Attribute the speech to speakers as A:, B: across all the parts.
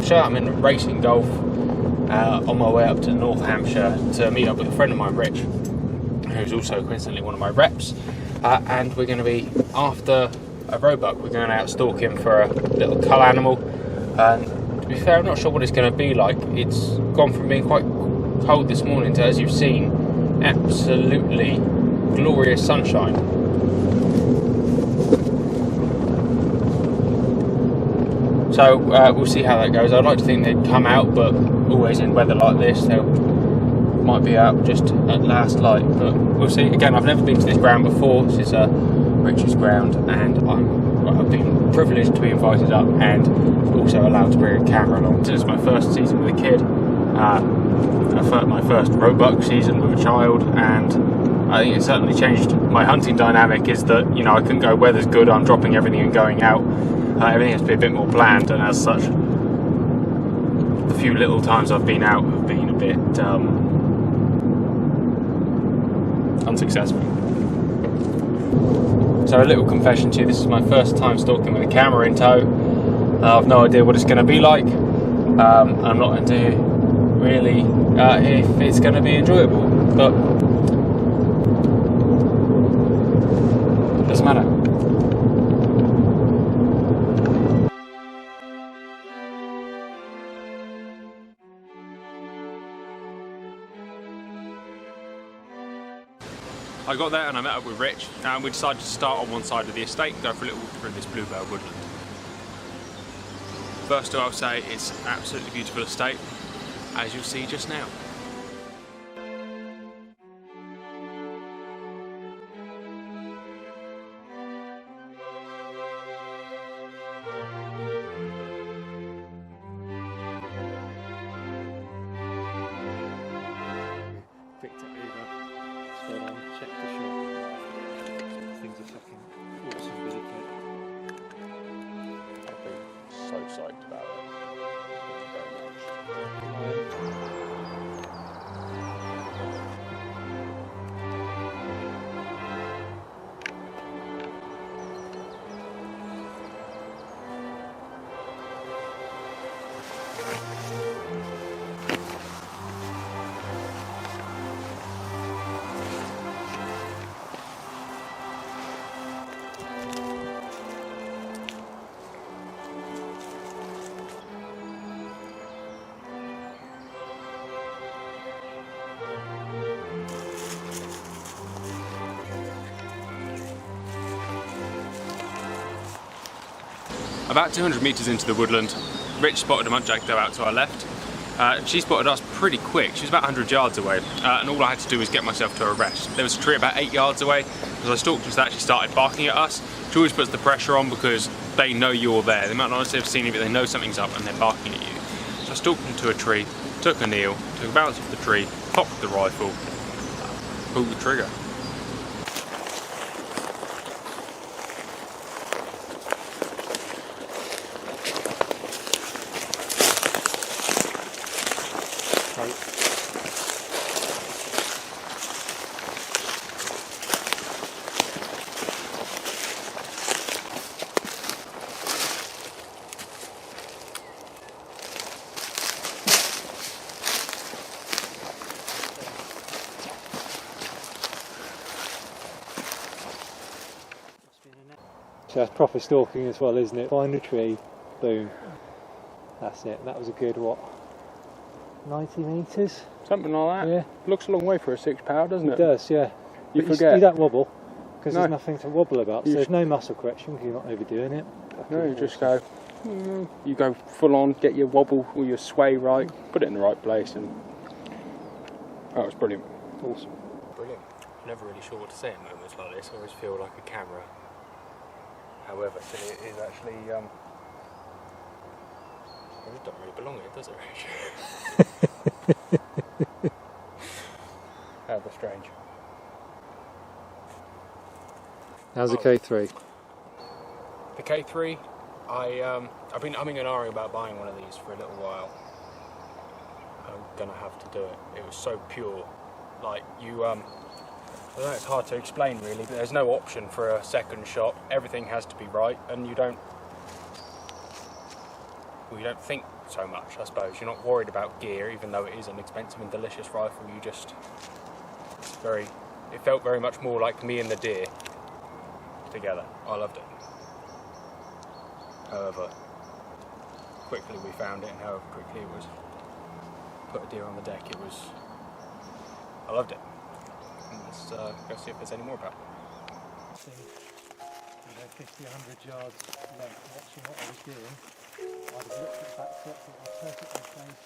A: Hampshire. I'm in racing golf on my way up to North Hampshire to meet up with a friend of mine, Rich, who's also coincidentally one of my reps, and we're going to be, after a roebuck, we're going out stalking for a little cull animal. And to be fair, I'm not sure what it's going to be like. It's gone from being quite cold this morning to, as you've seen, absolutely glorious sunshine. So we'll see how that goes. I'd like to think they'd come out, but always in weather like this, they might be out just at last light. But we'll see. Again, I've never been to this ground before. This is Rich's ground, and I've been privileged to be invited up and also allowed to bring a camera along. This is my first season with a kid, my first roebuck season with a child, and I think it certainly changed my hunting dynamic. Is that, you know, I couldn't go, weather's good, I'm dropping everything and going out. Everything has to be a bit more planned, and as such, the few little times I've been out have been a bit unsuccessful. So a little confession to you, this is my first time stalking with a camera in tow. I've no idea what it's going to be like. I'm not into really if it's going to be enjoyable, but it doesn't matter. I got there and I met up with Rich, and we decided to start on one side of the estate and go for a little walk through this bluebell woodland. First of all, I'll say it's an absolutely beautiful estate, as you'll see just now. Picked it over. Spot on, check the shot. Things are fucking awesome with it. I've been so psyched about it. Thank you very much. About 200 metres into the woodland, Rich spotted a muntjac doe out to our left. She spotted us pretty quick. She was about 100 yards away, and all I had to do was get myself to a rest. There was a tree about 8 yards away. As I stalked, just actually started barking at us, which always puts the pressure on because they know you're there. They might not necessarily have seen you, but they know something's up and they're barking at you. So I stalked them to a tree, took a kneel, took a bounce off the tree, popped the rifle, pulled the trigger.
B: So that's proper stalking as well, isn't it? Find a tree, boom. That's it. That was a good, what, 90 metres?
A: Something like that.
B: Yeah.
A: Looks a long way for a 6-power, doesn't it?
B: It does, yeah.
A: You
B: but
A: forget.
B: You don't wobble, because
A: No.
B: there's nothing to wobble about. So there's no muscle correction, because you're not overdoing it.
A: No, you just go, you go full on, get your wobble or your sway right, put it in the right place, and oh, it's brilliant. Awesome. Brilliant. I'm never really sure what to say in moments like this. I always feel like a camera. However, it is actually, it doesn't really belong here, does it, Rich? However strange.
B: How's the K3?
A: The K3, I've been umming and ahhing about buying one of these for a little while. I'm gonna have to do it. It was so pure. Like, you, I know it's hard to explain really, but there's no option for a second shot. Everything has to be right, and you don't think so much, I suppose. You're not worried about gear, even though it is an expensive and delicious rifle. You just, it felt very much more like me and the deer together. I loved it. However quickly we found it, and however quickly it was put a deer on the deck, I loved it. And let's go see if there's any more about it.
B: 50, 100 yards left, watching what I was doing, I'd have looked at that foot, it was perfectly placed.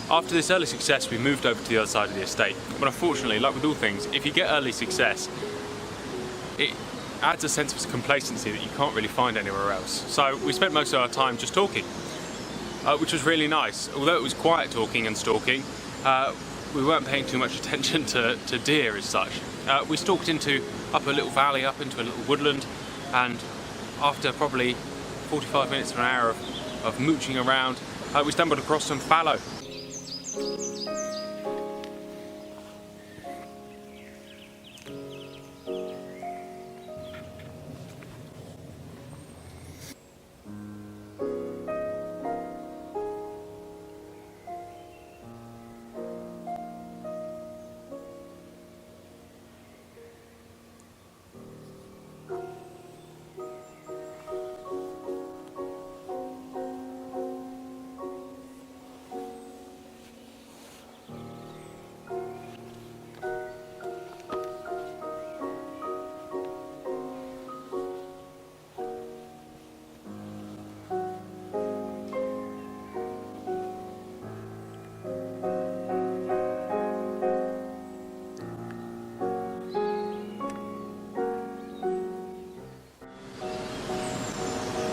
A: After this early success, we moved over to the other side of the estate. But unfortunately, like with all things, if you get early success, it adds a sense of complacency that you can't really find anywhere else. So we spent most of our time just talking, which was really nice. Although it was quiet talking and stalking, we weren't paying too much attention to deer as such. We stalked up a little valley, up into a little woodland, and after probably 45 minutes to an hour of mooching around, we stumbled across some fallow.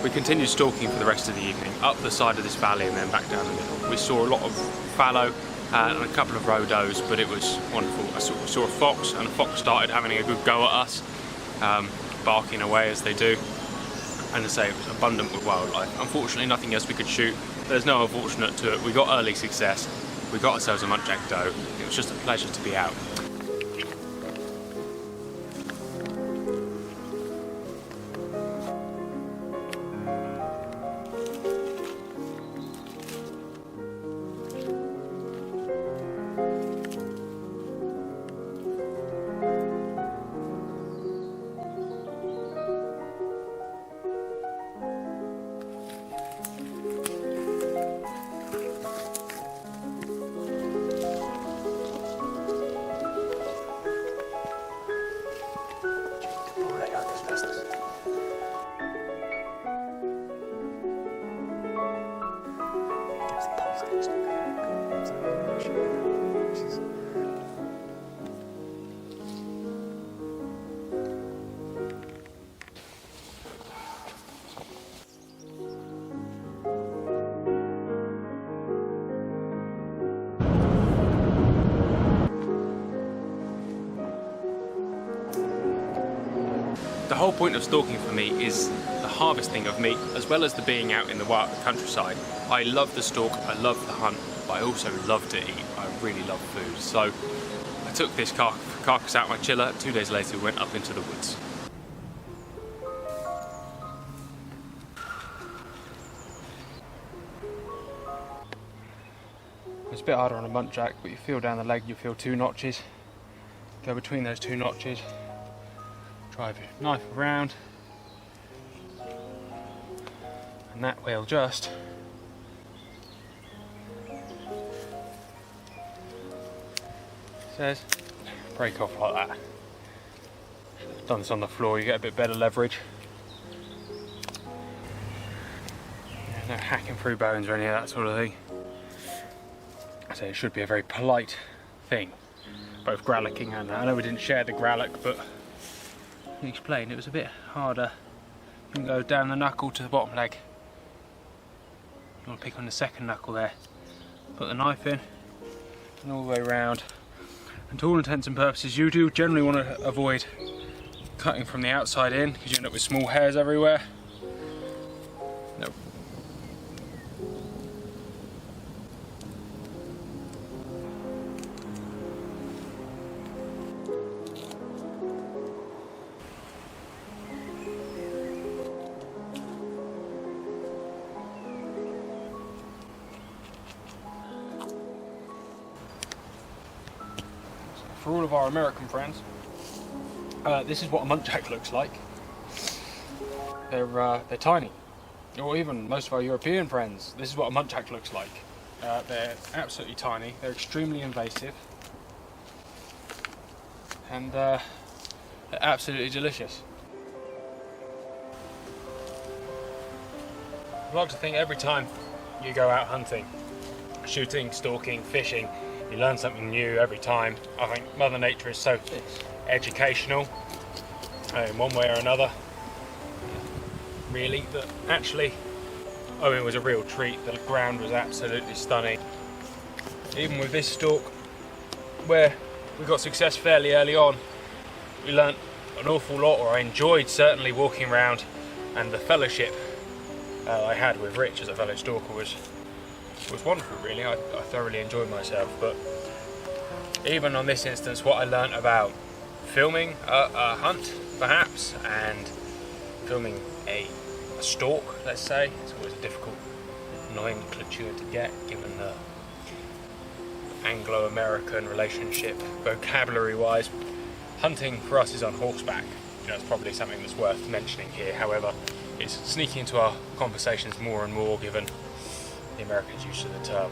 A: We continued stalking for the rest of the evening, up the side of this valley and then back down the middle. We saw a lot of fallow and a couple of rhodos, but it was wonderful. I saw a fox, and a fox started having a good go at us, barking away as they do. And as I say, it was abundant with wildlife. Unfortunately, nothing else we could shoot. There's no unfortunate to it. We got early success. We got ourselves a muntjac doe. It was just a pleasure to be out. The whole point of stalking for me is the harvesting of meat, as well as the being out in the wild countryside. I love the stalk, I love the hunt, but I also love to eat. I really love food. So I took this carcass out of my chiller. 2 days later we went up into the woods. It's a bit harder on a muntjac, but you feel down the leg, you feel 2 notches. Go between those 2 notches. Drive your knife around, and that will just says break off like that. I've done this on the floor, you get a bit better leverage. No hacking through bones or any of that sort of thing. So it should be a very polite thing, both gralloching and I know we didn't share the gralloch, but he explained it was a bit harder. You can go down the knuckle to the bottom leg. You want to pick on the second knuckle there. Put the knife in and all the way around. And to all intents and purposes, you do generally want to avoid cutting from the outside in because you end up with small hairs everywhere. Nope. for all of our American friends, this is what a muntjac looks like. They're tiny. Or even most of our European friends, this is what a muntjac looks like. They're absolutely tiny, they're extremely invasive, and they're absolutely delicious. I like to think every time you go out hunting, shooting, stalking, fishing, you learn something new every time. I think Mother Nature is so educational in one way or another, really, that actually, I mean, it was a real treat. The ground was absolutely stunning. Even with this stalk, where we got success fairly early on, we learnt an awful lot, or I enjoyed certainly walking around, and the fellowship I had with Rich as a fellow stalker was wonderful, really. I thoroughly enjoyed myself. But even on this instance, what I learnt about filming a hunt, perhaps, and filming a stalk, let's say, it's always a difficult nomenclature to get, given the Anglo-American relationship, vocabulary-wise. Hunting for us is on horseback. You know, it's probably something that's worth mentioning here. However, it's sneaking into our conversations more and more, given the Americans' use of the term.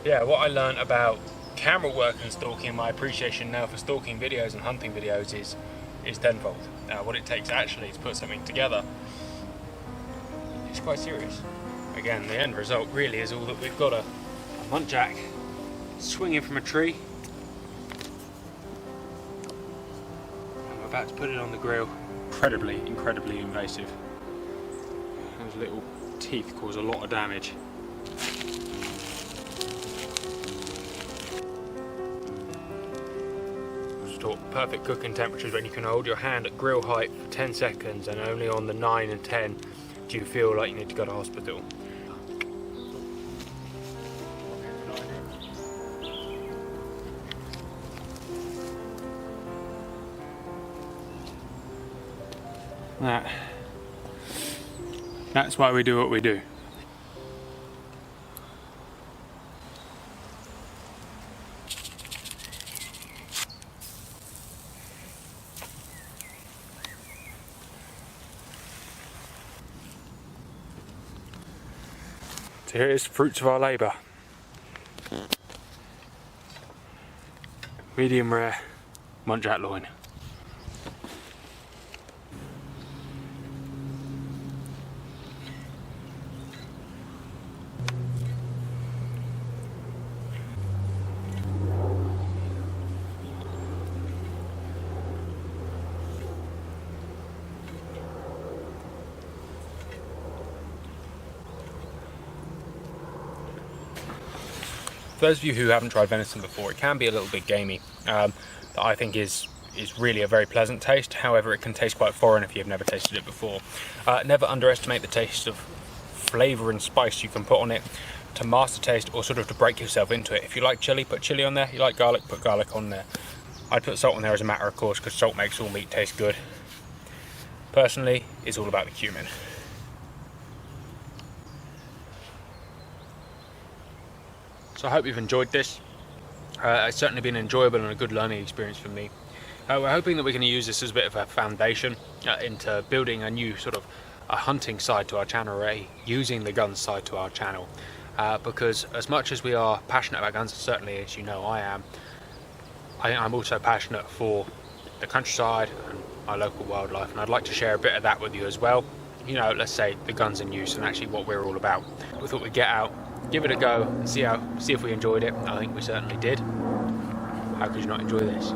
A: Yeah, what I learned about camera work and stalking, my appreciation now for stalking videos and hunting videos is tenfold. What it takes actually to put something together is quite serious. Again, the end result really is all that we've got: a muntjac swinging from a tree, and we're about to put it on the grill. Incredibly invasive. Those little teeth cause a lot of damage. Perfect cooking temperatures when you can hold your hand at grill height for 10 seconds, and only on the 9 and 10 do you feel like you need to go to hospital. That's why we do what we do. So here is the fruits of our labour. Medium rare muntjac loin. For those of you who haven't tried venison before, it can be a little bit gamey. That I think is really a very pleasant taste. However, it can taste quite foreign if you've never tasted it before. Never underestimate the taste of flavour and spice you can put on it to master taste, or sort of to break yourself into it. If you like chili, put chili on there. You like garlic, put garlic on there. I'd put salt on there as a matter of course, because salt makes all meat taste good. Personally, it's all about the cumin. So I hope you've enjoyed this. It's certainly been enjoyable and a good learning experience for me. We're hoping that we can use this as a bit of a foundation into building a new sort of a hunting side to our channel, or a using the guns side to our channel. Because as much as we are passionate about guns, certainly as you know I am, I'm also passionate for the countryside and our local wildlife, and I'd like to share a bit of that with you as well. You know, let's say the guns in use and actually what we're all about. We thought we'd get out, give it a go, and see if we enjoyed it. I think we certainly did. How could you not enjoy this?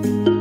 A: bye.